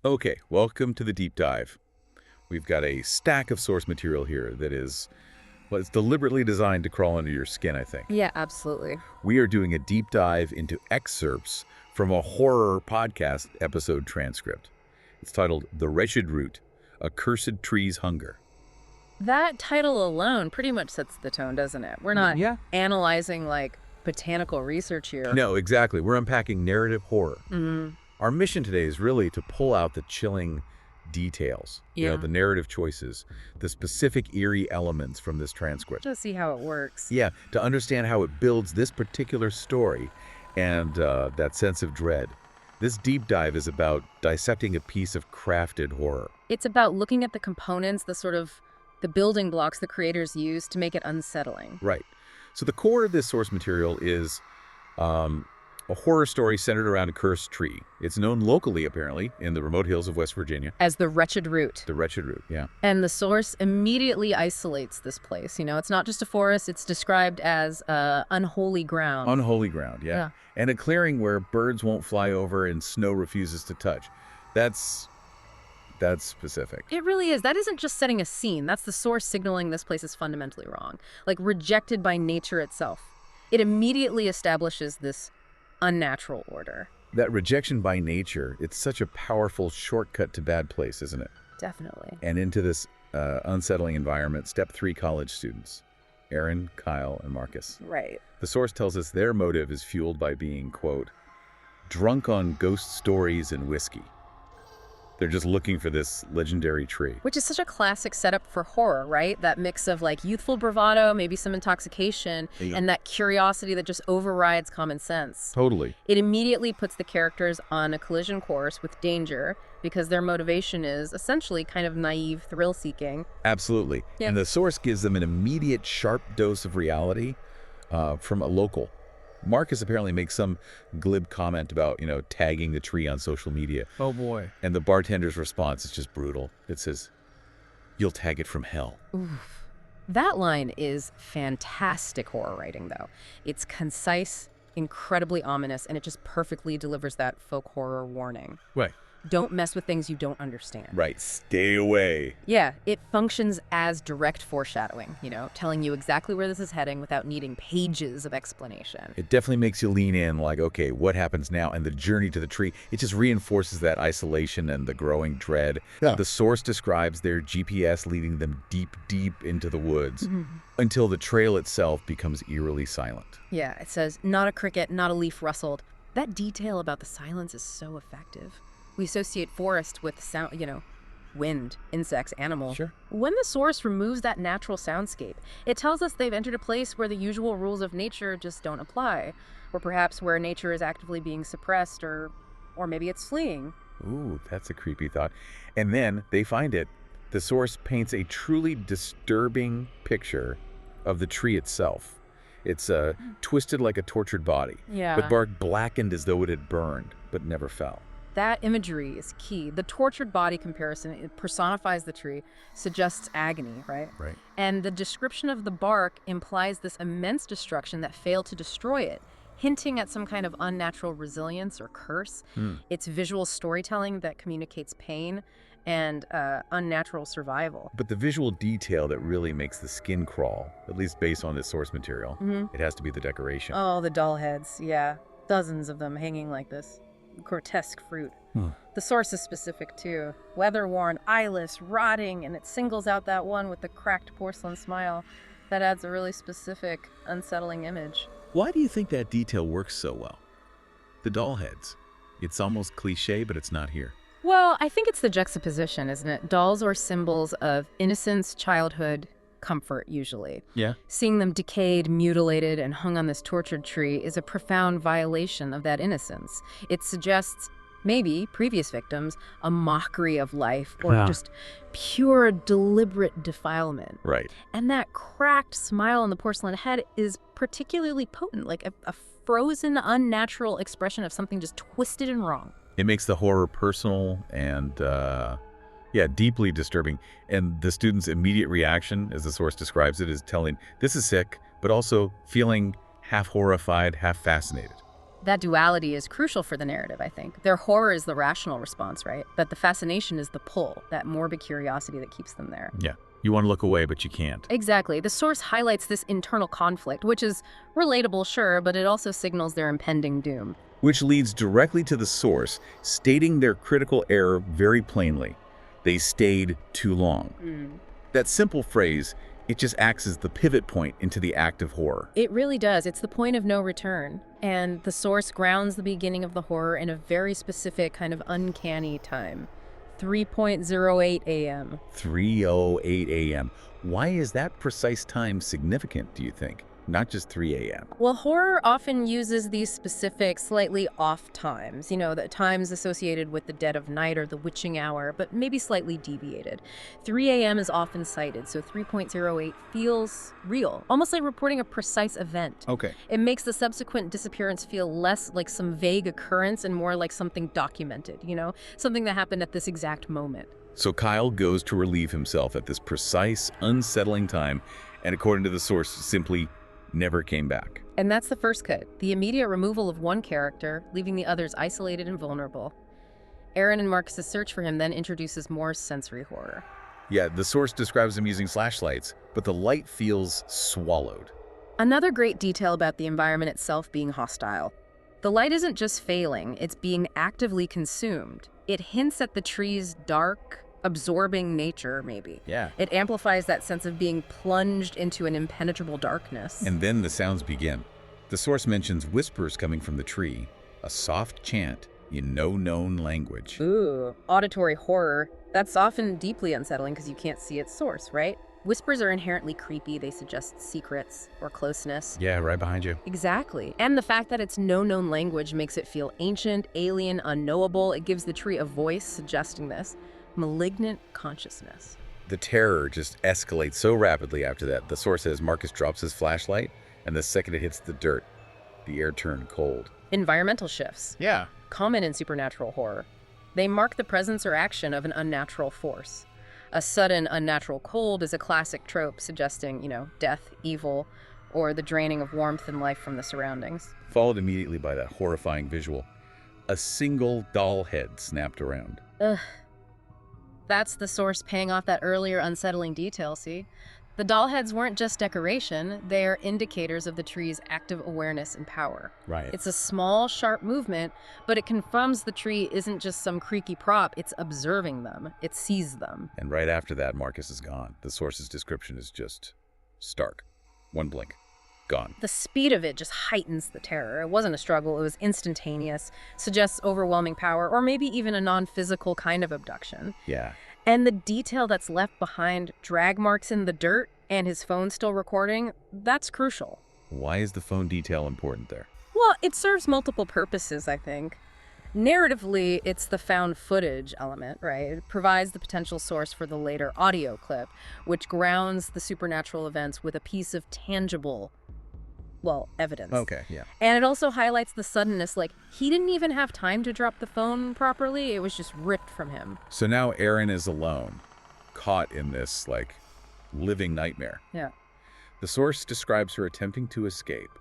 Okay, welcome to the deep dive. We've got a stack of source material here that is, well, it's deliberately designed to crawl under your skin, I think. Yeah, absolutely. We are doing a deep dive into excerpts from a horror podcast episode transcript. It's titled The Wretched Root, A Cursed Tree's Hunger. That title alone pretty much sets the tone, doesn't it? We're not Yeah. analyzing like botanical research here. No, exactly. We're unpacking narrative horror. Mhm. Our mission today is really to pull out the chilling details, Yeah. the narrative choices, the specific eerie elements from this transcript. Just see how it works. Yeah, to understand how it builds this particular story and that sense of dread. This deep dive is about dissecting a piece of crafted horror. It's about looking at the components, the building blocks the creators use to make it unsettling. Right. So the core of this source material is a horror story centered around a cursed tree. It's known locally, apparently, in the remote hills of West Virginia. As the wretched root. The Wretched Root, yeah. And the source immediately isolates this place. It's not just a forest, it's described as unholy ground. Unholy ground, yeah. Yeah. And a clearing where birds won't fly over and snow refuses to touch. That's specific. It really is. That isn't just setting a scene. That's the source signaling this place is fundamentally wrong, like rejected by nature itself. It immediately establishes this unnatural order. That rejection by nature, it's such a powerful shortcut to bad place, isn't it? Definitely. And into this unsettling environment, step 3 college students, Aaron, Kyle, and Marcus. Right. The source tells us their motive is fueled by being, quote, drunk on ghost stories and whiskey. They're just looking for this legendary tree. Which is such a classic setup for horror, right? That mix of like youthful bravado, maybe some intoxication, Yeah. and that curiosity that just overrides common sense. Totally. It immediately puts the characters on a collision course with danger because their motivation is essentially kind of naive thrill-seeking. Absolutely. Yeah. And the source gives them an immediate sharp dose of reality from a local. Marcus apparently makes some glib comment about, tagging the tree on social media. Oh boy. And the bartender's response is just brutal. It says, "You'll tag it from hell." That line is fantastic horror writing, though. It's concise, incredibly ominous, and it just perfectly delivers that folk horror warning. Right. Don't mess with things you don't understand. Right. Stay away. Yeah, it functions as direct foreshadowing, telling you exactly where this is heading without needing pages of explanation. It definitely makes you lean in like, okay, what happens now? And the journey to the tree, it just reinforces that isolation and the growing dread. Yeah. The source describes their GPS leading them deep, deep into the woods until the trail itself becomes eerily silent. Yeah, it says, not a cricket, not a leaf rustled. That detail about the silence is so effective. We associate forest with sound, wind, insects, animals. Sure. When the source removes that natural soundscape, it tells us they've entered a place where the usual rules of nature just don't apply, or perhaps where nature is actively being suppressed, or maybe it's fleeing. Ooh, that's a creepy thought. And then they find it. The source paints a truly disturbing picture of the tree itself. It's twisted like a tortured body, Yeah. with bark blackened as though it had burned, but never fell. That imagery is key. The tortured body comparison, it personifies the tree, suggests agony, right? Right. And the description of the bark implies this immense destruction that failed to destroy it, hinting at some kind of unnatural resilience or curse. It's visual storytelling that communicates pain and unnatural survival. But the visual detail that really makes the skin crawl, at least based on this source material, it has to be the decoration. Oh, the doll heads, yeah. Dozens of them hanging like this. Grotesque fruit. The source is specific too. Weather-worn, eyeless, rotting, and it singles out that one with the cracked porcelain smile. That adds a really specific, unsettling image. Why do you think that detail works so well? The doll heads. It's almost cliche, but it's not here. Well, I think it's the juxtaposition, isn't it? Dolls are symbols of innocence, childhood, comfort, usually. Yeah. Seeing them decayed, mutilated, and hung on this tortured tree is a profound violation of that innocence. It suggests, maybe, previous victims, a mockery of life, or Yeah. just pure, deliberate defilement. Right. And that cracked smile on the porcelain head is particularly potent, like a frozen, unnatural expression of something just twisted and wrong. It makes the horror personal and, deeply disturbing. And the student's immediate reaction, as the source describes it, is telling, this is sick, but also feeling half horrified, half fascinated. That duality is crucial for the narrative, I think. Their horror is the rational response, right? But the fascination is the pull, that morbid curiosity that keeps them there. Yeah. You want to look away, but you can't. Exactly. The source highlights this internal conflict, which is relatable, sure, but it also signals their impending doom. Which leads directly to the source, stating their critical error very plainly. They stayed too long. That simple phrase, it just acts as the pivot point into the act of horror. It really does. It's the point of no return. And the source grounds the beginning of the horror in a very specific kind of uncanny time. 3:08 a.m. 3:08 a.m. Why is that precise time significant, do you think? Not just 3 a.m. Well, horror often uses these specific, slightly off times, the times associated with the dead of night or the witching hour, but maybe slightly deviated. 3 a.m. is often cited, so 3:08 feels real, almost like reporting a precise event. Okay. It makes the subsequent disappearance feel less like some vague occurrence and more like something documented, something that happened at this exact moment. So Kyle goes to relieve himself at this precise, unsettling time, and according to the source, simply never came back. And that's the first cut, the immediate removal of one character, leaving the others isolated and vulnerable. Aaron and Marcus's search for him then introduces more sensory horror. Yeah, the source describes him using flashlights, but the light feels swallowed. Another great detail about the environment itself being hostile. The light isn't just failing, it's being actively consumed. It hints at the tree's dark, absorbing nature, maybe. Yeah. It amplifies that sense of being plunged into an impenetrable darkness. And then the sounds begin. The source mentions whispers coming from the tree, a soft chant in no known language. Ooh, auditory horror. That's often deeply unsettling because you can't see its source, right? Whispers are inherently creepy. They suggest secrets or closeness. Yeah, right behind you. Exactly. And the fact that it's no known language makes it feel ancient, alien, unknowable. It gives the tree a voice suggesting this. Malignant consciousness. The terror just escalates so rapidly after that. The source says Marcus drops his flashlight, and the second it hits the dirt, the air turned cold. Environmental shifts. Yeah. Common in supernatural horror. They mark the presence or action of an unnatural force. A sudden unnatural cold is a classic trope suggesting, death, evil, or the draining of warmth and life from the surroundings. Followed immediately by that horrifying visual. A single doll head snapped around. Ugh. That's the source paying off that earlier unsettling detail, see? The doll heads weren't just decoration, they are indicators of the tree's active awareness and power. Right. It's a small, sharp movement, but it confirms the tree isn't just some creaky prop, it's observing them. It sees them. And right after that, Marcus is gone. The source's description is just stark. One blink. Gone. The speed of it just heightens the terror. It wasn't a struggle, it was instantaneous, suggests overwhelming power, or maybe even a non-physical kind of abduction. Yeah. And the detail that's left behind, drag marks in the dirt and his phone still recording, that's crucial. Why is the phone detail important there? Well, it serves multiple purposes, I think. Narratively, it's the found footage element, right? It provides the potential source for the later audio clip, which grounds the supernatural events with a piece of tangible, evidence. Okay, yeah. And it also highlights the suddenness, like, he didn't even have time to drop the phone properly. It was just ripped from him. So now Aaron is alone, caught in this, living nightmare. Yeah. The source describes her attempting to escape,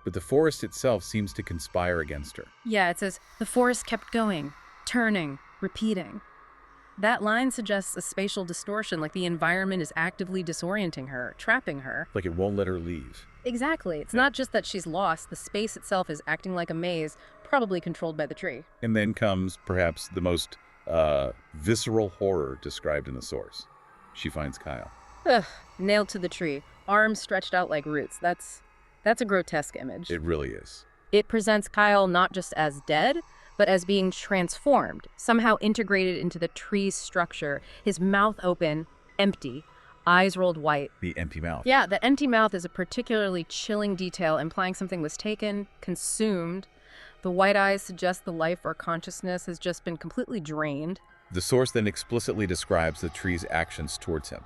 but the forest itself seems to conspire against her. Yeah, it says, the forest kept going, turning, repeating. That line suggests a spatial distortion, like the environment is actively disorienting her, trapping her. Like it won't let her leave. Exactly. It's not just that she's lost. The space itself is acting like a maze, probably controlled by the tree. And then comes, perhaps, the most visceral horror described in the source. She finds Kyle. Ugh, nailed to the tree, arms stretched out like roots. That's a grotesque image. It really is. It presents Kyle not just as dead, but as being transformed, somehow integrated into the tree's structure, his mouth open, empty, eyes rolled white. The empty mouth. Yeah, the empty mouth is a particularly chilling detail, implying something was taken, consumed. The white eyes suggest the life or consciousness has just been completely drained. The source then explicitly describes the tree's actions towards him.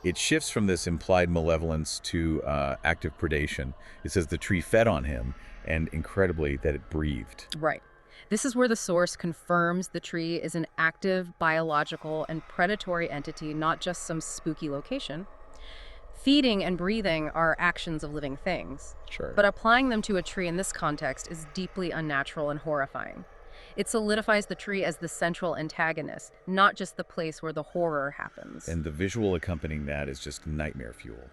It shifts from this implied malevolence to active predation. It says the tree fed on him, and incredibly, that it breathed. Right. This is where the source confirms the tree is an active, biological, and predatory entity, not just some spooky location. Feeding and breathing are actions of living things, Sure. but applying them to a tree in this context is deeply unnatural and horrifying. It solidifies the tree as the central antagonist, not just the place where the horror happens. And the visual accompanying that is just nightmare fuel.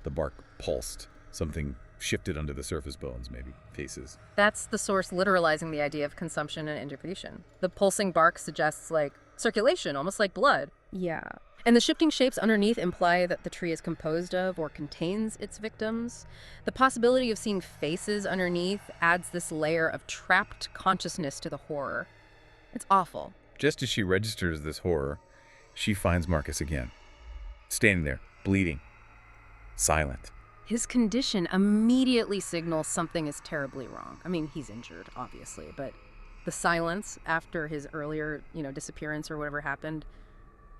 The bark pulsed. Something shifted under the surface bones, maybe. Faces. That's the source literalizing the idea of consumption and integration. The pulsing bark suggests, like, circulation, almost like blood. Yeah. And the shifting shapes underneath imply that the tree is composed of or contains its victims. The possibility of seeing faces underneath adds this layer of trapped consciousness to the horror. It's awful. Just as she registers this horror, she finds Marcus again. Standing there, bleeding. Silent. His condition immediately signals something is terribly wrong. I mean, he's injured, obviously, but the silence after his earlier, disappearance or whatever happened,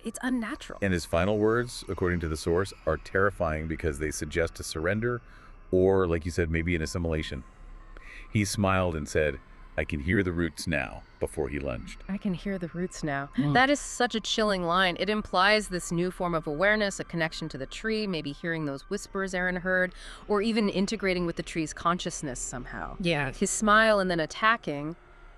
it's unnatural. And his final words, according to the source, are terrifying because they suggest a surrender or, like you said, maybe an assimilation. He smiled and said, "I can hear the roots now," before he lunged. I can hear the roots now. That is such a chilling line. It implies this new form of awareness, a connection to the tree, maybe hearing those whispers Aaron heard, or even integrating with the tree's consciousness somehow. Yeah. His smile and then attacking,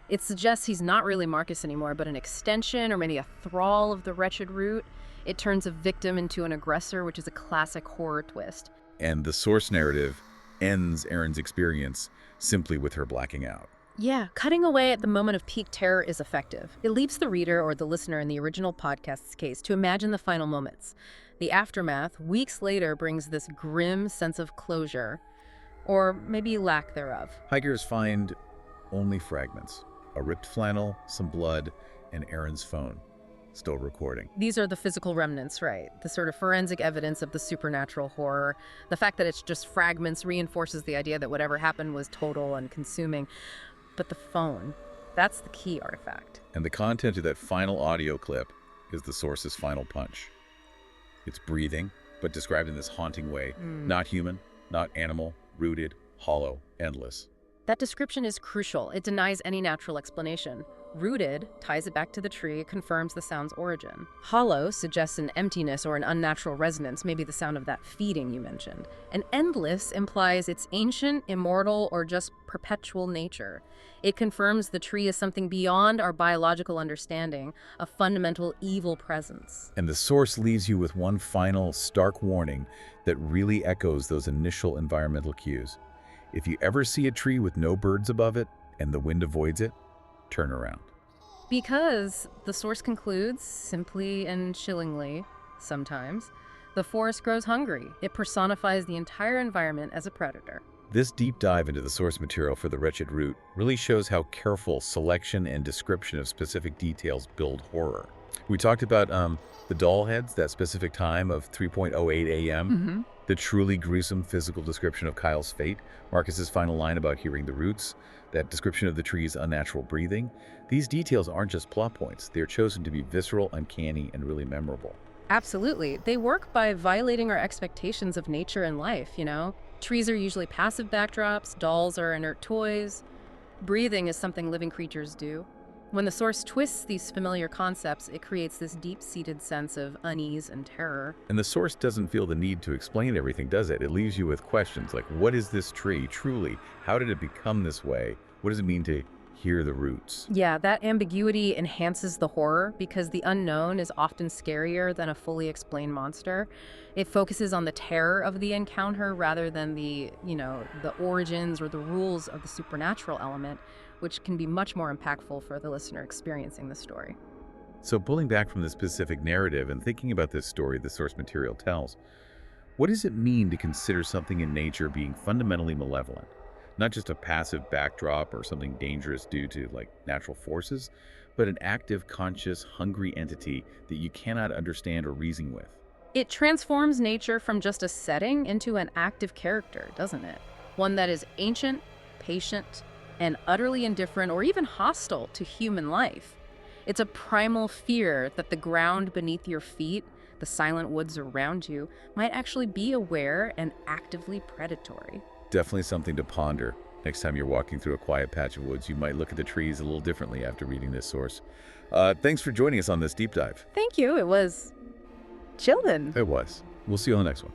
it suggests he's not really Marcus anymore, but an extension or maybe a thrall of the wretched root. It turns a victim into an aggressor, which is a classic horror twist. And the source narrative ends Erin's experience simply with her blacking out. Yeah, cutting away at the moment of peak terror is effective. It leaves the reader or the listener in the original podcast's case to imagine the final moments. The aftermath, weeks later, brings this grim sense of closure, or maybe lack thereof. Hikers find only fragments. A ripped flannel, some blood, and Erin's phone. Still recording. These are the physical remnants, right? The sort of forensic evidence of the supernatural horror. The fact that it's just fragments reinforces the idea that whatever happened was total and consuming. But the phone, that's the key artifact. And the content of that final audio clip is the source's final punch. It's breathing, but described in this haunting way. Not human, not animal, rooted, hollow, endless. That description is crucial. It denies any natural explanation. Rooted ties it back to the tree, confirms the sound's origin. Hollow suggests an emptiness or an unnatural resonance, maybe the sound of that feeding you mentioned. And endless implies its ancient, immortal, or just perpetual nature. It confirms the tree is something beyond our biological understanding, a fundamental evil presence. And the source leaves you with one final, stark warning that really echoes those initial environmental cues. If you ever see a tree with no birds above it and the wind avoids it, turn around. Because, the source concludes, simply and chillingly, sometimes, the forest grows hungry. It personifies the entire environment as a predator. This deep dive into the source material for The Wretched Root really shows how careful selection and description of specific details build horror. We talked about the doll heads, that specific time of 3:08 a.m., the truly gruesome physical description of Kyle's fate, Marcus's final line about hearing the roots, that description of the tree's unnatural breathing. These details aren't just plot points. They're chosen to be visceral, uncanny, and really memorable. Absolutely. They work by violating our expectations of nature and life, Trees are usually passive backdrops, dolls are inert toys. Breathing is something living creatures do. When the source twists these familiar concepts, it creates this deep-seated sense of unease and terror. And the source doesn't feel the need to explain everything, does it? It leaves you with questions like, what is this tree truly? How did it become this way? What does it mean to hear the roots? Yeah, that ambiguity enhances the horror because the unknown is often scarier than a fully explained monster. It focuses on the terror of the encounter rather than the origins or the rules of the supernatural element, which can be much more impactful for the listener experiencing the story. So pulling back from the specific narrative and thinking about this story the source material tells, what does it mean to consider something in nature being fundamentally malevolent? Not just a passive backdrop or something dangerous due to natural forces, but an active, conscious, hungry entity that you cannot understand or reason with. It transforms nature from just a setting into an active character, doesn't it? One that is ancient, patient, and utterly indifferent or even hostile to human life. It's a primal fear that the ground beneath your feet, the silent woods around you, might actually be aware and actively predatory. Definitely something to ponder. Next time you're walking through a quiet patch of woods, you might look at the trees a little differently after reading this source. Thanks for joining us on this deep dive. Thank you. It was chillin'. It was. We'll see you on the next one.